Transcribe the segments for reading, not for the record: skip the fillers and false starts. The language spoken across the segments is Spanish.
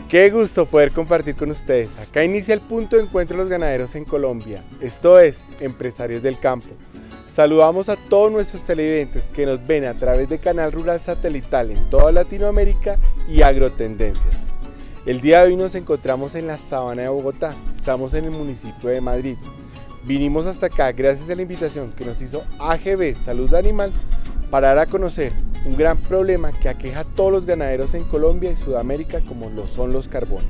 Qué gusto poder compartir con ustedes. Acá inicia el punto de encuentro de los ganaderos en Colombia. Esto es Empresarios del Campo. Saludamos a todos nuestros televidentes que nos ven a través de Canal Rural Satelital en toda Latinoamérica y Agrotendencias. El día de hoy nos encontramos en la sabana de Bogotá. Estamos en el municipio de Madrid. Vinimos hasta acá gracias a la invitación que nos hizo AGB Salud Animal para dar a conocer un gran problema que aqueja a todos los ganaderos en Colombia y Sudamérica, como lo son los carbones.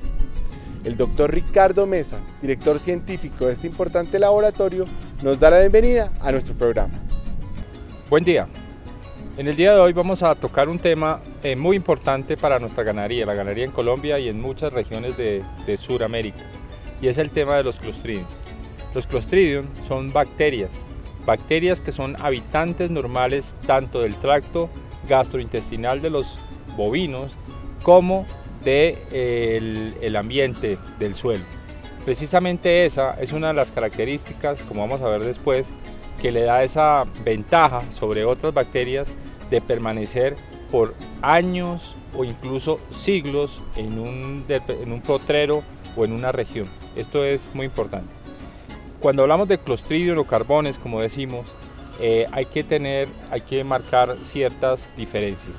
El doctor Ricardo Mesa, director científico de este importante laboratorio, nos da la bienvenida a nuestro programa. Buen día. En el día de hoy vamos a tocar un tema muy importante para nuestra ganadería, la ganadería en Colombia y en muchas regiones de Sudamérica, y es el tema de los Clostridium. Los Clostridium son bacterias que son habitantes normales tanto del tracto gastrointestinal de los bovinos como del ambiente del suelo. Precisamente esa es una de las características, como vamos a ver después, que le da esa ventaja sobre otras bacterias de permanecer por años o incluso siglos en un potrero o en una región. Esto es muy importante. Cuando hablamos de Clostridium o carbones, como decimos, hay que marcar ciertas diferencias.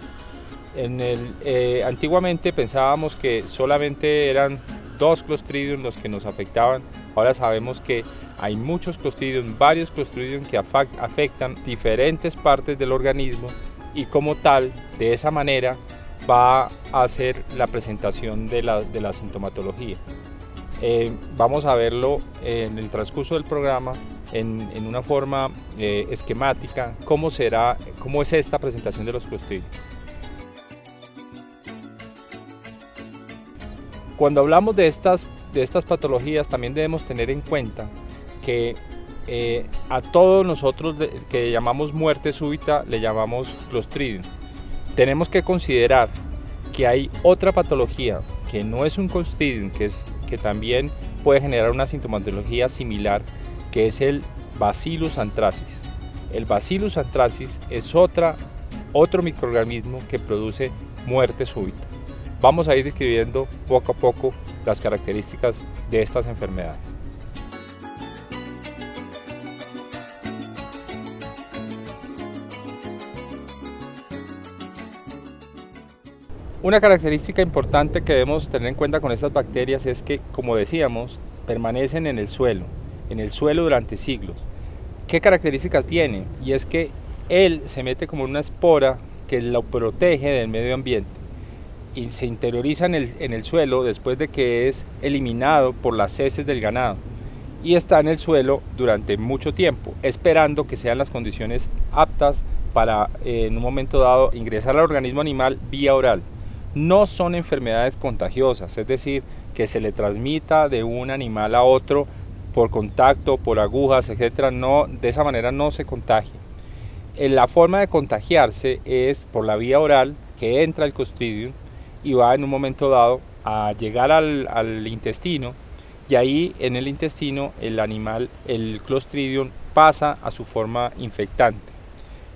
Antiguamente pensábamos que solamente eran 2 Clostridium los que nos afectaban. Ahora sabemos que hay muchos Clostridium, varios Clostridium que afectan diferentes partes del organismo, y como tal, de esa manera va a ser la presentación de la sintomatología. Vamos a verlo en el transcurso del programa en una forma esquemática, cómo es esta presentación de los Clostridium. Cuando hablamos de estas patologías, también debemos tener en cuenta que a todos nosotros que llamamos muerte súbita le llamamos Clostridium. Tenemos que considerar que hay otra patología que no es un Clostridium, que también puede generar una sintomatología similar, que es el Bacillus anthracis. El Bacillus anthracis es otro microorganismo que produce muerte súbita. Vamos a ir describiendo poco a poco las características de estas enfermedades. Una característica importante que debemos tener en cuenta con estas bacterias es que, como decíamos, permanecen en el suelo durante siglos. ¿Qué características tiene? Y es que él se mete como una espora que lo protege del medio ambiente y se interioriza en el suelo después de que es eliminado por las heces del ganado, y está en el suelo durante mucho tiempo, esperando que sean las condiciones aptas para en un momento dado ingresar al organismo animal vía oral. No son enfermedades contagiosas, es decir, que se le transmita de un animal a otro por contacto, por agujas, etc. No, de esa manera no se contagia. La forma de contagiarse es por la vía oral, que entra el Clostridium y va en un momento dado a llegar al intestino, y ahí en el intestino el Clostridium pasa a su forma infectante.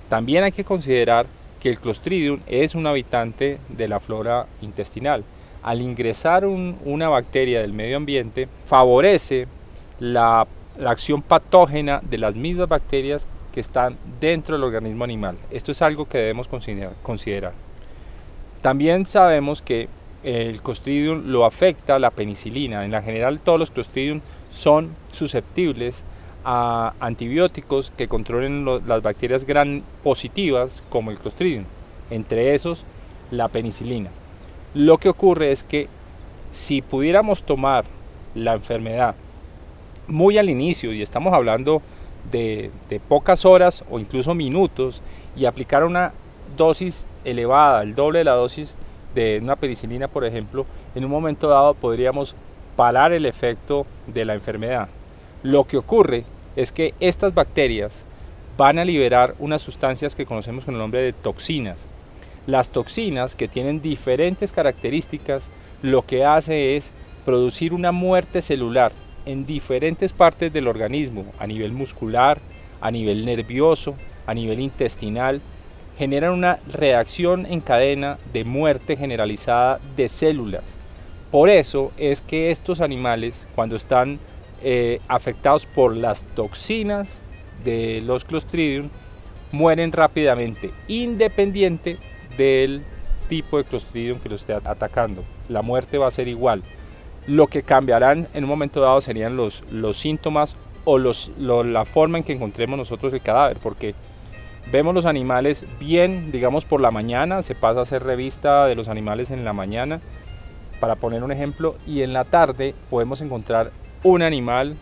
También hay que considerar que el Clostridium es un habitante de la flora intestinal. Al ingresar una bacteria del medio ambiente, favorece la acción patógena de las mismas bacterias que están dentro del organismo animal. Esto es algo que debemos considerar. También sabemos que el Clostridium lo afecta la penicilina. En la general, todos los Clostridium son susceptibles a antibióticos que controlen las bacterias gram positivas como el Clostridium, entre esos la penicilina. Lo que ocurre es que si pudiéramos tomar la enfermedad muy al inicio, y estamos hablando de pocas horas o incluso minutos, y aplicar una dosis elevada, el doble de la dosis de una penicilina, por ejemplo, en un momento dado podríamos parar el efecto de la enfermedad. Lo que ocurre es que estas bacterias van a liberar unas sustancias que conocemos con el nombre de toxinas. Las toxinas, que tienen diferentes características, lo que hace es producir una muerte celular en diferentes partes del organismo, a nivel muscular, a nivel nervioso, a nivel intestinal. Generan una reacción en cadena de muerte generalizada de células. Por eso es que estos animales, cuando están afectados por las toxinas de los Clostridium, mueren rápidamente, independiente del tipo de Clostridium que lo esté atacando. La muerte va a ser igual. Lo que cambiarán en un momento dado serían los síntomas o la forma en que encontremos nosotros el cadáver, porque vemos los animales bien, digamos por la mañana, se pasa a hacer revista de los animales en la mañana, para poner un ejemplo, y en la tarde podemos encontrar un animal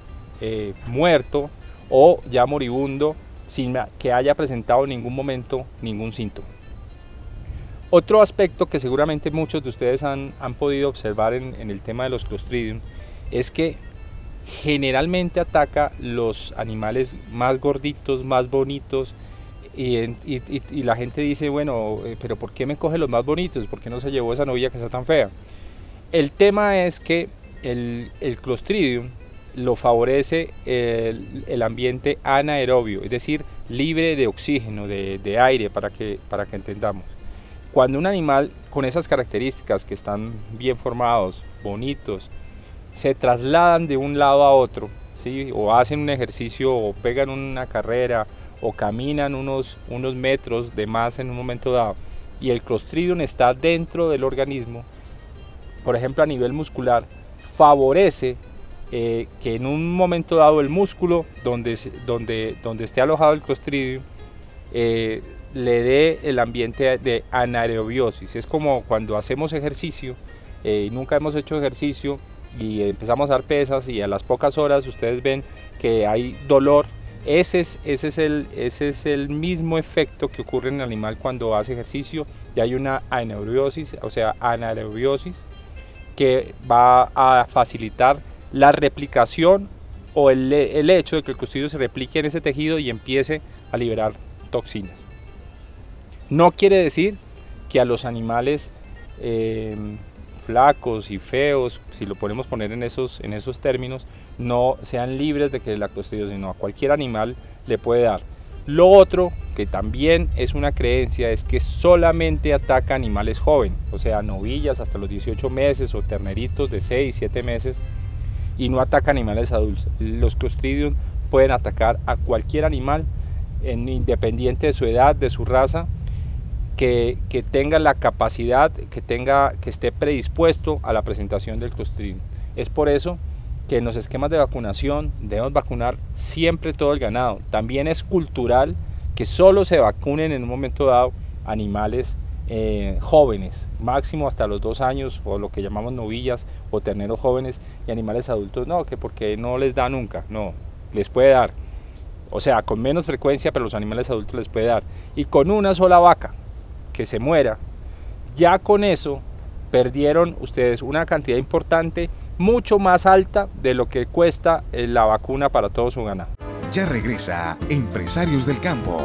muerto o ya moribundo, sin que haya presentado en ningún momento ningún síntoma. Otro aspecto que seguramente muchos de ustedes han podido observar en el tema de los Clostridium es que generalmente ataca los animales más gorditos, más bonitos, y la gente dice, bueno, pero ¿por qué me coge los más bonitos? ¿Por qué no se llevó esa novilla que está tan fea? El tema es que el Clostridium lo favorece el ambiente anaerobio, es decir, libre de oxígeno, de aire, para que entendamos. Cuando un animal con esas características, que están bien formados, bonitos, se trasladan de un lado a otro, ¿sí? O hacen un ejercicio, o pegan una carrera, o caminan unos metros de más en un momento dado, y el Clostridium está dentro del organismo, por ejemplo a nivel muscular, favorece que en un momento dado el músculo donde esté alojado el Clostridium le dé el ambiente de anaerobiosis. Es como cuando hacemos ejercicio y nunca hemos hecho ejercicio y empezamos a dar pesas, y a las pocas horas ustedes ven que hay dolor. Ese es el mismo efecto que ocurre en el animal cuando hace ejercicio, y hay una anaerobiosis, o sea, anaerobiosis, que va a facilitar la replicación o el hecho de que el Clostridium se replique en ese tejido y empiece a liberar toxinas. No quiere decir que a los animales flacos y feos, si lo podemos poner en esos términos, no sean libres de que la Clostridium, sino a cualquier animal le puede dar. Lo otro, que también es una creencia, es que solamente ataca animales jóvenes, o sea, novillas hasta los 18 meses o terneritos de 6, 7 meses, y no ataca animales adultos. Los Clostridium pueden atacar a cualquier animal, independiente de su edad, de su raza, que tenga la capacidad, que esté predispuesto a la presentación del Clostridium. Es por eso que en los esquemas de vacunación debemos vacunar siempre todo el ganado. También es cultural que solo se vacunen en un momento dado animales jóvenes, máximo hasta los 2 años, o lo que llamamos novillas o terneros jóvenes, y animales adultos no, que porque no les da nunca, no, les puede dar, o sea, con menos frecuencia, pero los animales adultos les puede dar. Y con una sola vaca que se muera, ya con eso perdieron ustedes una cantidad importante, mucho más alta de lo que cuesta la vacuna para todo su ganado. Ya regresa Empresarios del Campo.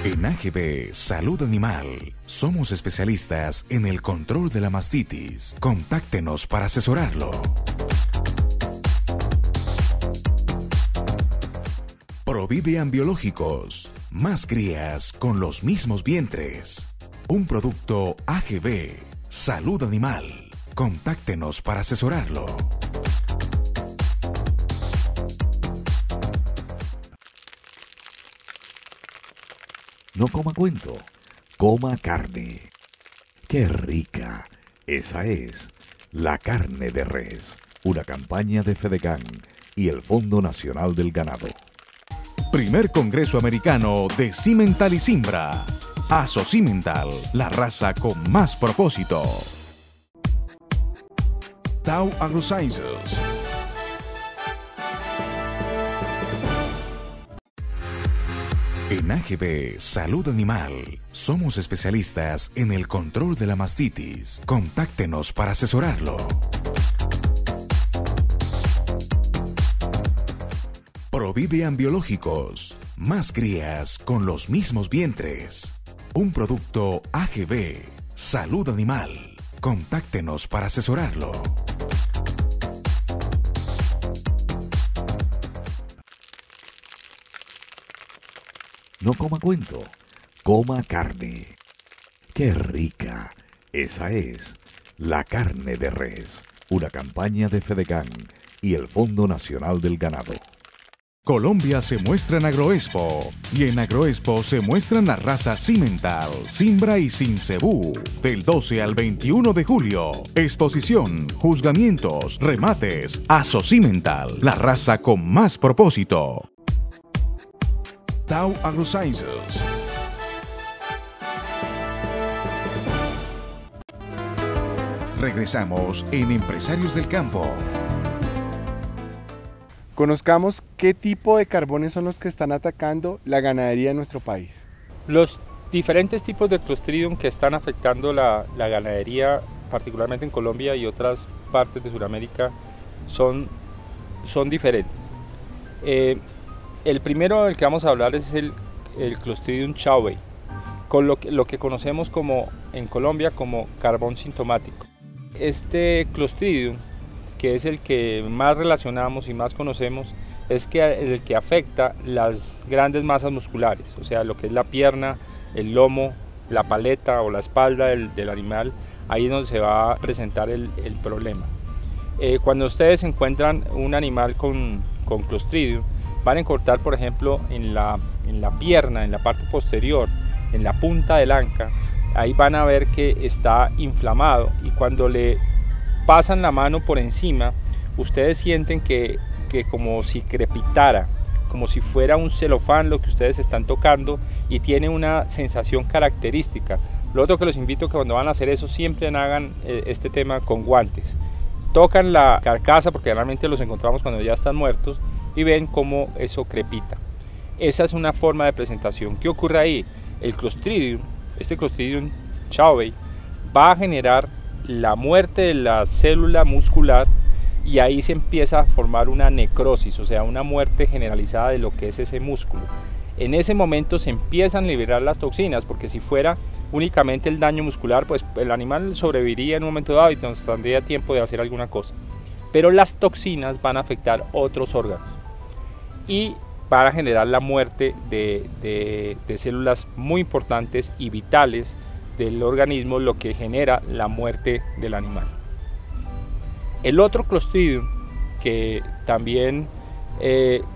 En AGB Salud Animal somos especialistas en el control de la mastitis. Contáctenos para asesorarlo. Providean Biológicos, más crías con los mismos vientres. Un producto AGB Salud Animal. Contáctenos para asesorarlo. No coma cuento, coma carne. ¡Qué rica! Esa es la carne de res. Una campaña de Fedegan y el Fondo Nacional del Ganado. Primer Congreso Americano de Cimental y Simbra. Asocimental, la raza con más propósito. Dow AgroSciences. En AGB Salud Animal somos especialistas en el control de la mastitis. Contáctenos para asesorarlo. Providean Biológicos, más crías con los mismos vientres. Un producto AGB Salud Animal. Contáctenos para asesorarlo. No coma cuento, coma carne. ¡Qué rica! Esa es La Carne de Res, una campaña de Fedegan y el Fondo Nacional del Ganado. Colombia se muestra en Agroexpo y en Agroexpo se muestran las razas Cimental, Cimbra y Cincebú del 12 al 21 de julio. Exposición, juzgamientos, remates, Aso Cimental, la raza con más propósito. Tau AgroSciences. Regresamos en Empresarios del Campo. Conozcamos qué tipo de carbones son los que están atacando la ganadería en nuestro país. Los diferentes tipos de Clostridium que están afectando la ganadería, particularmente en Colombia y otras partes de Sudamérica, son diferentes. El primero del que vamos a hablar es el Clostridium chauvei, con lo que conocemos en Colombia como carbón sintomático. Este Clostridium, que es el que más relacionamos y más conocemos, es el que afecta las grandes masas musculares, o sea, lo que es la pierna, el lomo, la paleta o la espalda del animal. Ahí es donde se va a presentar el problema. Cuando ustedes encuentran un animal con Clostridium, van a encontrar, por ejemplo, en la pierna, en la parte posterior, en la punta del anca, ahí van a ver que está inflamado, y cuando le pasan la mano por encima, ustedes sienten que como si crepitara, como si fuera un celofán lo que ustedes están tocando, y tiene una sensación característica. Lo otro que los invito a que cuando van a hacer eso siempre hagan este tema con guantes. Tocan la carcasa, porque generalmente los encontramos cuando ya están muertos, y ven cómo eso crepita. Esa es una forma de presentación. ¿Qué ocurre ahí? El Clostridium, este Clostridium chauvei, va a generar la muerte de la célula muscular, y ahí se empieza a formar una necrosis, o sea, una muerte generalizada de lo que es ese músculo. En ese momento se empiezan a liberar las toxinas, porque si fuera únicamente el daño muscular, pues el animal sobreviviría en un momento dado y nos tendría tiempo de hacer alguna cosa. Pero las toxinas van a afectar otros órganos y van a generar la muerte de células muy importantes y vitales del organismo, lo que genera la muerte del animal. El otro Clostridium que también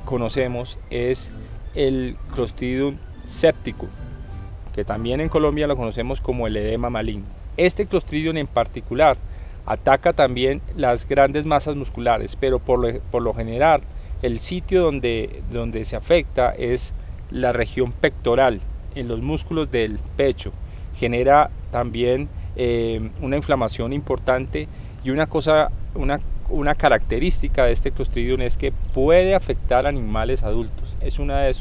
conocemos es el Clostridium septicum, que también en Colombia lo conocemos como el edema maligno. Este Clostridium en particular ataca también las grandes masas musculares, pero por lo general el sitio donde se afecta es la región pectoral, en los músculos del pecho. Genera también una inflamación importante, y una característica de este Clostridium es que puede afectar a animales adultos. Es una de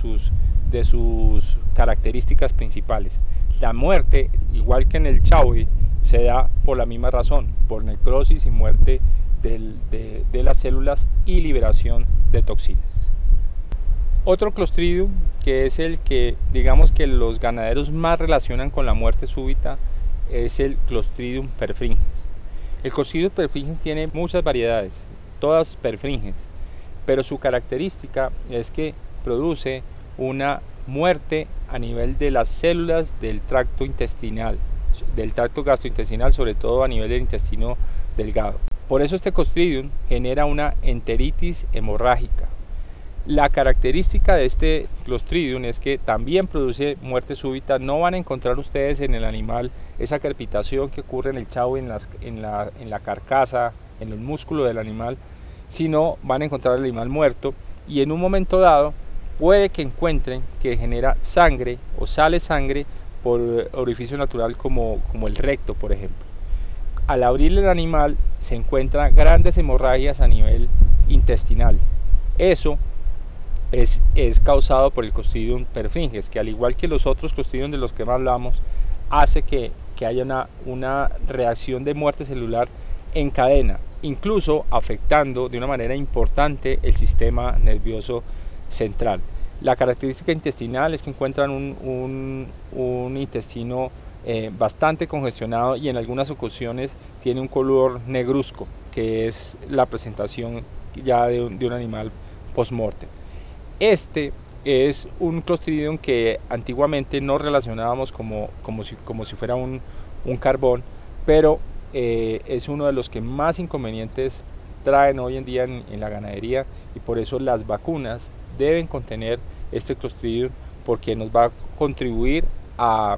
sus características principales. La muerte, igual que en el chauvei, se da por la misma razón, por necrosis y muerte de las células y liberación de toxinas. Otro Clostridium, que es el que digamos que los ganaderos más relacionan con la muerte súbita, es el Clostridium perfringens. El Clostridium perfringens tiene muchas variedades, todas perfringens, pero su característica es que produce una muerte a nivel de las células del tracto intestinal, del tracto gastrointestinal, sobre todo a nivel del intestino delgado. Por eso este Clostridium genera una enteritis hemorrágica. La característica de este Clostridium es que también produce muerte súbita. No van a encontrar ustedes en el animal esa crepitación que ocurre en el chauvei, en la carcasa, en los músculos del animal, sino van a encontrar el animal muerto, y en un momento dado puede que encuentren que genera sangre o sale sangre por orificio natural como el recto, por ejemplo. Al abrir el animal se encuentran grandes hemorragias a nivel intestinal. Eso es causado por el Clostridium perfringens, que al igual que los otros Clostridium de los que más hablamos, hace que haya una reacción de muerte celular en cadena, incluso afectando de una manera importante el sistema nervioso central. La característica intestinal es que encuentran un intestino bastante congestionado, y en algunas ocasiones tiene un color negruzco, que es la presentación ya de un animal post-mortem. Este es un Clostridium que antiguamente no relacionábamos como si fuera un carbón, pero es uno de los que más inconvenientes traen hoy en día en la ganadería, y por eso las vacunas deben contener este Clostridium, porque nos va a contribuir a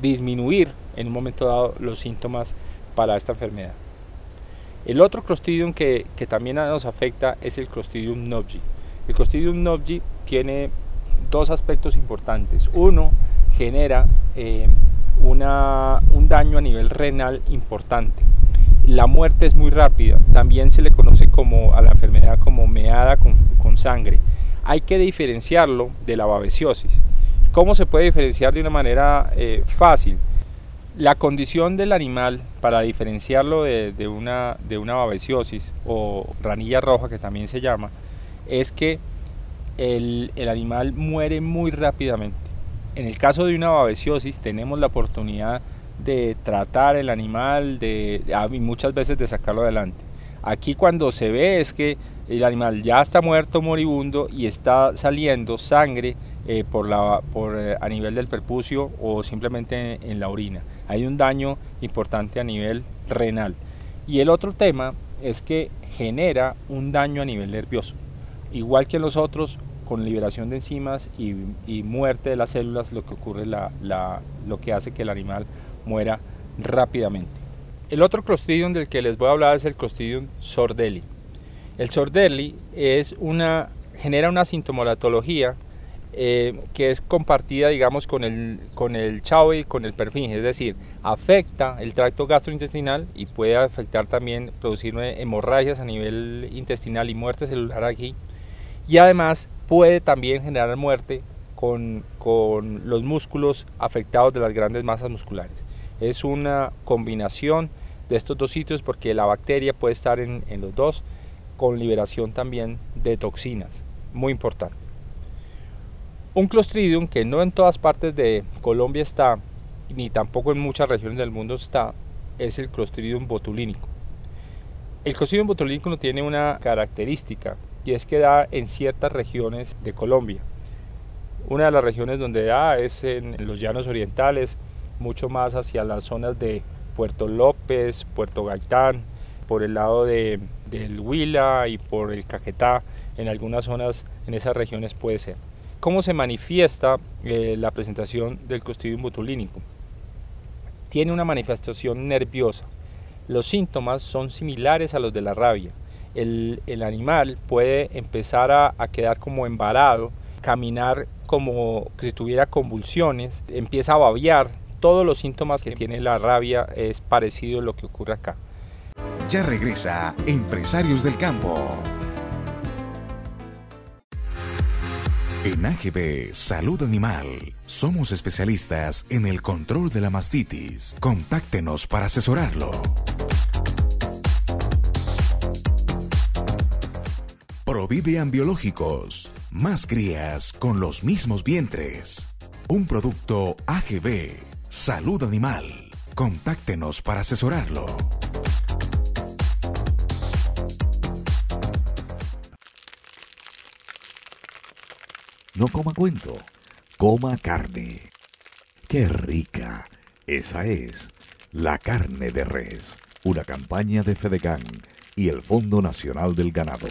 disminuir en un momento dado los síntomas para esta enfermedad. El otro Clostridium que también nos afecta es el Clostridium knobgi. El Clostridium knobgi tiene dos aspectos importantes. Uno, genera un daño a nivel renal importante. La muerte es muy rápida. También se le conoce a la enfermedad como meada con sangre. Hay que diferenciarlo de la babesiosis. ¿Cómo se puede diferenciar de una manera fácil? La condición del animal, para diferenciarlo de una babesiosis o ranilla roja, que también se llama, es que el animal muere muy rápidamente. En el caso de una babesiosis tenemos la oportunidad de tratar el animal y muchas veces de sacarlo adelante. Aquí cuando se ve es que el animal ya está muerto, moribundo, y está saliendo sangre a nivel del prepucio o simplemente en la orina. Hay un daño importante a nivel renal. Y el otro tema es que genera un daño a nivel nervioso. Igual que en los otros, con liberación de enzimas y muerte de las células, lo que ocurre lo que hace que el animal muera rápidamente. El otro Clostridium del que les voy a hablar es el Clostridium sordelli. El sordelli genera una sintomatología que es compartida, digamos, con el Chaui y con el Perfinge, es decir, afecta el tracto gastrointestinal y puede afectar también, producir hemorragias a nivel intestinal y muerte celular aquí, y además puede también generar muerte con los músculos afectados de las grandes masas musculares. Es una combinación de estos dos sitios porque la bacteria puede estar en los dos, con liberación también de toxinas, muy importante. Un Clostridium que no en todas partes de Colombia está, ni tampoco en muchas regiones del mundo está, es el Clostridium botulínico. El Clostridium botulínico tiene una característica, y es que da en ciertas regiones de Colombia. Una de las regiones donde da es en los llanos orientales, mucho más hacia las zonas de Puerto López, Puerto Gaitán, por el lado del Huila y por el Caquetá. En algunas zonas, en esas regiones puede ser. ¿Cómo se manifiesta la presentación del Clostridium botulínico? Tiene una manifestación nerviosa. Los síntomas son similares a los de la rabia. El animal puede empezar a quedar como embarado, caminar como si tuviera convulsiones, empieza a babear. Todos los síntomas que tiene la rabia es parecido a lo que ocurre acá. Ya regresa Empresarios del Campo. En AGB Salud Animal somos especialistas en el control de la mastitis. Contáctenos para asesorarlo. Providean Biológicos, más crías con los mismos vientres. Un producto AGB Salud Animal. Contáctenos para asesorarlo. No coma cuento, coma carne. ¡Qué rica! Esa es la carne de res, una campaña de Fedegan y el Fondo Nacional del Ganado.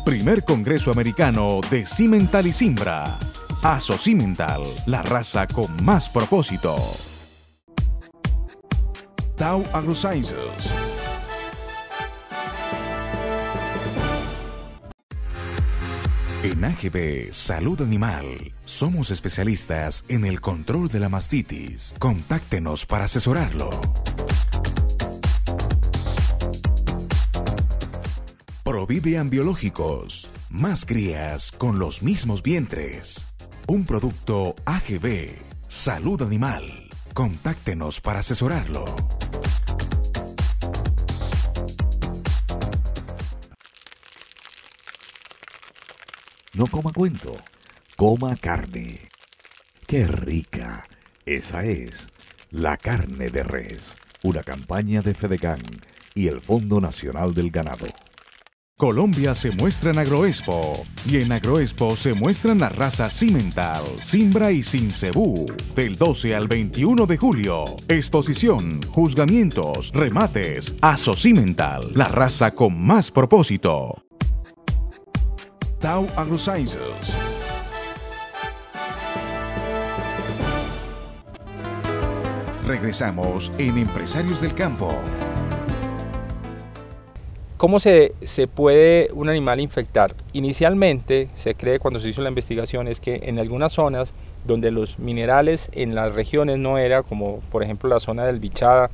Primer Congreso Americano de Cimental y Simbra. Aso Cimental, la raza con más propósito. Tau AgroSciences. En AGB Salud Animal somos especialistas en el control de la mastitis. Contáctenos para asesorarlo. Providean Biológicos, más crías con los mismos vientres. Un producto AGB Salud Animal. Contáctenos para asesorarlo. No coma cuento, coma carne. ¡Qué rica! Esa es la carne de res, una campaña de Fedegan y el Fondo Nacional del Ganado. Colombia se muestra en Agroexpo y en Agroexpo se muestran las razas Cimental, Simbra y Sincebú del 12 al 21 de julio. Exposición, juzgamientos, remates, Aso Cimental, la raza con más propósito. Tau AgroSciences. Regresamos en Empresarios del Campo. ¿Cómo se puede un animal infectar? Inicialmente se cree, cuando se hizo la investigación, es que en algunas zonas donde los minerales en las regiones no era, como por ejemplo la zona del Bichada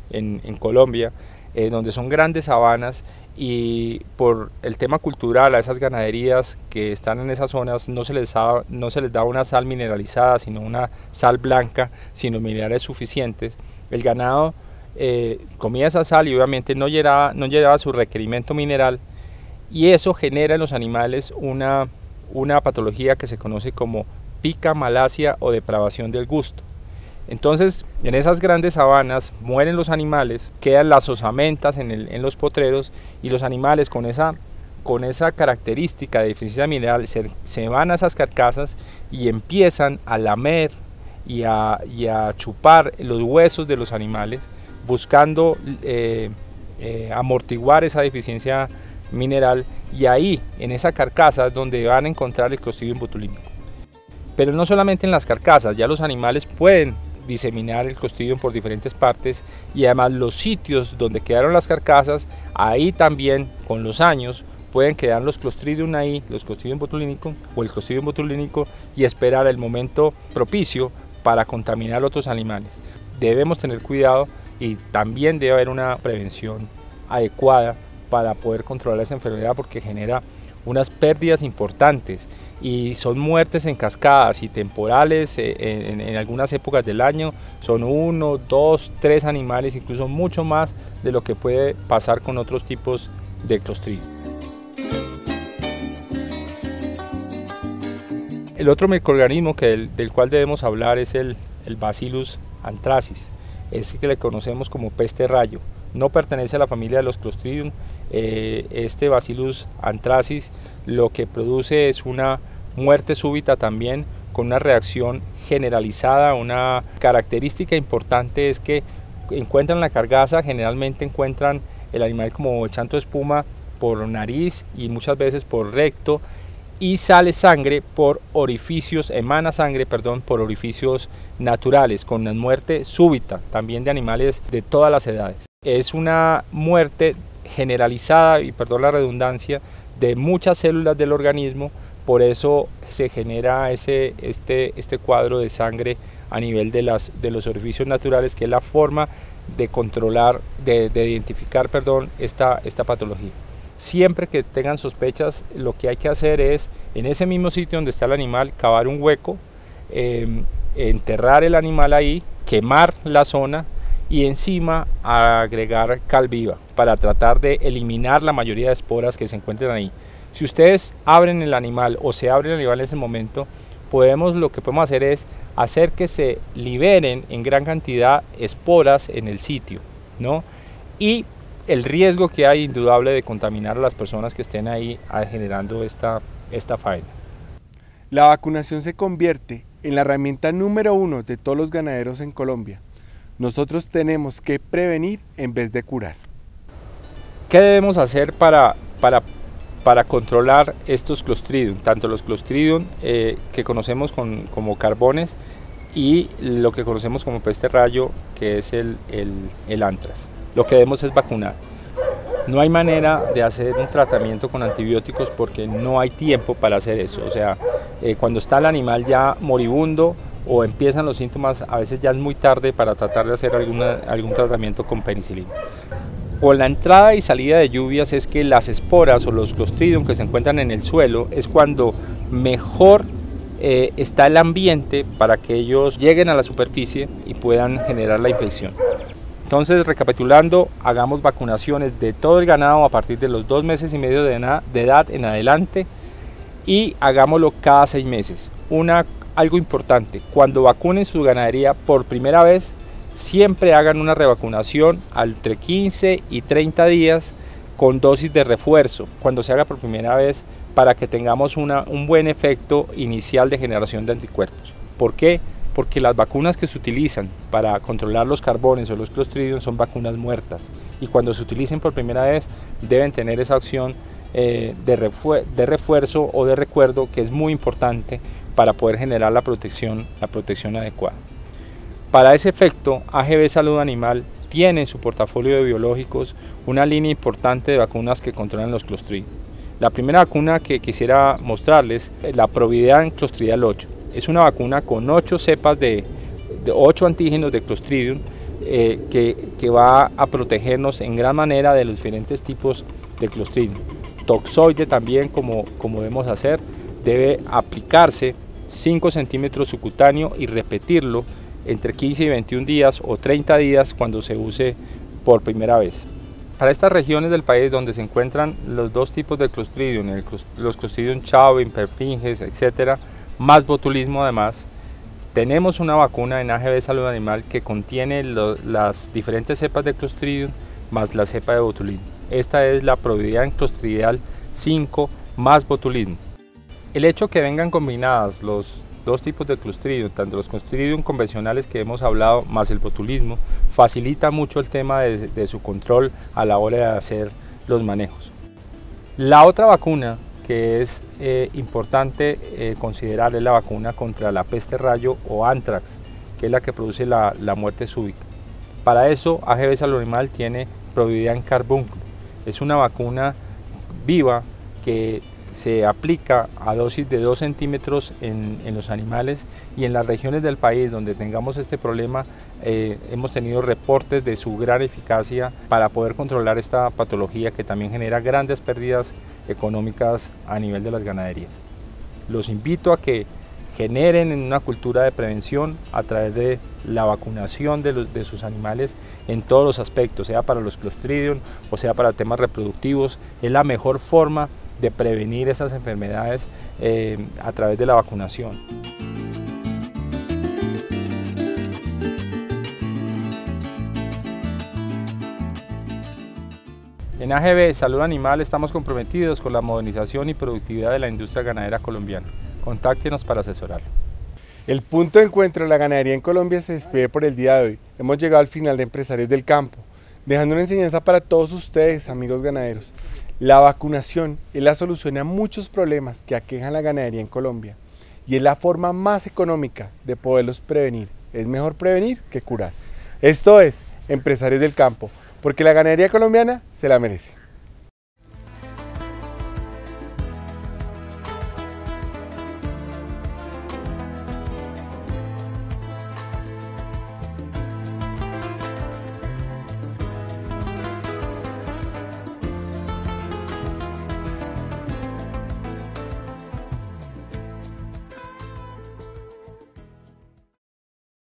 en Colombia, donde son grandes sabanas, y por el tema cultural a esas ganaderías que están en esas zonas no se les da una sal mineralizada, sino una sal blanca, sino minerales suficientes. El ganado comía esa sal y obviamente no llegaba su requerimiento mineral, y eso genera en los animales una patología que se conoce como pica, malacia o depravación del gusto. Entonces, en esas grandes sabanas mueren los animales, quedan las osamentas en los potreros, y los animales con esa característica de deficiencia mineral se van a esas carcasas y empiezan a lamer y a chupar los huesos de los animales, buscando amortiguar esa deficiencia mineral, y ahí en esa carcasa es donde van a encontrar el Clostridium botulínico. Pero no solamente en las carcasas, ya los animales pueden diseminar el Clostridium por diferentes partes, y además los sitios donde quedaron las carcasas, ahí también con los años pueden quedar los Clostridium ahí, los Clostridium botulínico o el Clostridium botulínico, y esperar el momento propicio para contaminar a otros animales. Debemos tener cuidado, y también debe haber una prevención adecuada para poder controlar esa enfermedad, porque genera unas pérdidas importantes y son muertes en cascadas y temporales. En algunas épocas del año son 1, 2, 3 animales, incluso mucho más de lo que puede pasar con otros tipos de Clostridium. El otro microorganismo del cual debemos hablar es el Bacillus anthracis. Es que le conocemos como peste rayo. No pertenece a la familia de los Clostridium. Este Bacillus anthracis lo que produce es una muerte súbita también, con una reacción generalizada. Una característica importante es que encuentran la carcasa, generalmente encuentran el animal como echando espuma por nariz y muchas veces por recto, y sale sangre por orificios, emana sangre, perdón, por orificios naturales, con una muerte súbita también de animales de todas las edades. Es una muerte generalizada, y perdón la redundancia, de muchas células del organismo. Por eso se genera este cuadro de sangre a nivel de los orificios naturales, que es la forma de controlar, de identificar, perdón, esta patología. Siempre que tengan sospechas, lo que hay que hacer es, en ese mismo sitio donde está el animal, cavar un hueco, enterrar el animal ahí, quemar la zona y encima agregar cal viva para tratar de eliminar la mayoría de esporas que se encuentran ahí. Si ustedes abren el animal o se abre el animal en ese momento, lo que podemos hacer es hacer que se liberen en gran cantidad esporas en el sitio, ¿no? Y el riesgo que hay indudable de contaminar a las personas que estén ahí generando esta faena. La vacunación se convierte en la herramienta número 1 de todos los ganaderos en Colombia. Nosotros tenemos que prevenir en vez de curar. ¿Qué debemos hacer para controlar estos Clostridium? Tanto los Clostridium que conocemos como carbones, y lo que conocemos como peste rayo, que es el anthrax. Lo que debemos es vacunar. No hay manera de hacer un tratamiento con antibióticos porque no hay tiempo para hacer eso. O sea, cuando está el animal ya moribundo o empiezan los síntomas, a veces ya es muy tarde para tratar de hacer algún tratamiento con penicilina. Con la entrada y salida de lluvias es que las esporas o los Clostridium que se encuentran en el suelo es cuando mejor está el ambiente para que ellos lleguen a la superficie y puedan generar la infección. Entonces, recapitulando, hagamos vacunaciones de todo el ganado a partir de los 2 meses y medio de edad en adelante, y hagámoslo cada 6 meses. Algo importante, cuando vacunen su ganadería por primera vez, siempre hagan una revacunación entre 15 y 30 días con dosis de refuerzo cuando se haga por primera vez, para que tengamos un buen efecto inicial de generación de anticuerpos. ¿Por qué? Porque las vacunas que se utilizan para controlar los carbones o los Clostridium son vacunas muertas, y cuando se utilicen por primera vez deben tener esa opción de refuerzo o de recuerdo, que es muy importante para poder generar la protección adecuada. Para ese efecto, AGB Salud Animal tiene en su portafolio de biológicos una línea importante de vacunas que controlan los Clostridium. La primera vacuna que quisiera mostrarles es la Providean Clostridial 8. Es una vacuna con 8 cepas de 8 antígenos de Clostridium que va a protegernos en gran manera de los diferentes tipos de Clostridium. Toxoide también, como debemos hacer, debe aplicarse 5 centímetros subcutáneo y repetirlo entre 15 y 21 días o 30 días cuando se use por primera vez. Para estas regiones del país donde se encuentran los dos tipos de Clostridium, los Clostridium chauvin, perfringens, etc., más botulismo además, tenemos una vacuna en AGB Salud Animal que contiene las diferentes cepas de Clostridium más la cepa de botulismo. Esta es la Providean Clostridial 5 más botulismo. El hecho que vengan combinadas los dos tipos de Clostridium, tanto los Clostridium convencionales que hemos hablado más el botulismo, facilita mucho el tema de su control a la hora de hacer los manejos. La otra vacuna que es importante considerar es la vacuna contra la peste rayo o anthrax, que es la que produce la muerte súbita. Para eso AGB Salud Animal tiene Providean Carbuncle. Es una vacuna viva que se aplica a dosis de 2 centímetros en los animales, y en las regiones del país donde tengamos este problema hemos tenido reportes de su gran eficacia para poder controlar esta patología que también genera grandes pérdidas económicas a nivel de las ganaderías. Los invito a que generen una cultura de prevención a través de la vacunación de sus animales en todos los aspectos, sea para los Clostridium o sea para temas reproductivos. Es la mejor forma de prevenir esas enfermedades a través de la vacunación. En AGB Salud Animal estamos comprometidos con la modernización y productividad de la industria ganadera colombiana. Contáctenos para asesorarlo. El punto de encuentro de la ganadería en Colombia se despide por el día de hoy. Hemos llegado al final de Empresarios del Campo, dejando una enseñanza para todos ustedes, amigos ganaderos. La vacunación es la solución a muchos problemas que aquejan la ganadería en Colombia, y es la forma más económica de poderlos prevenir. Es mejor prevenir que curar. Esto es Empresarios del Campo, porque la ganadería colombiana se la merece.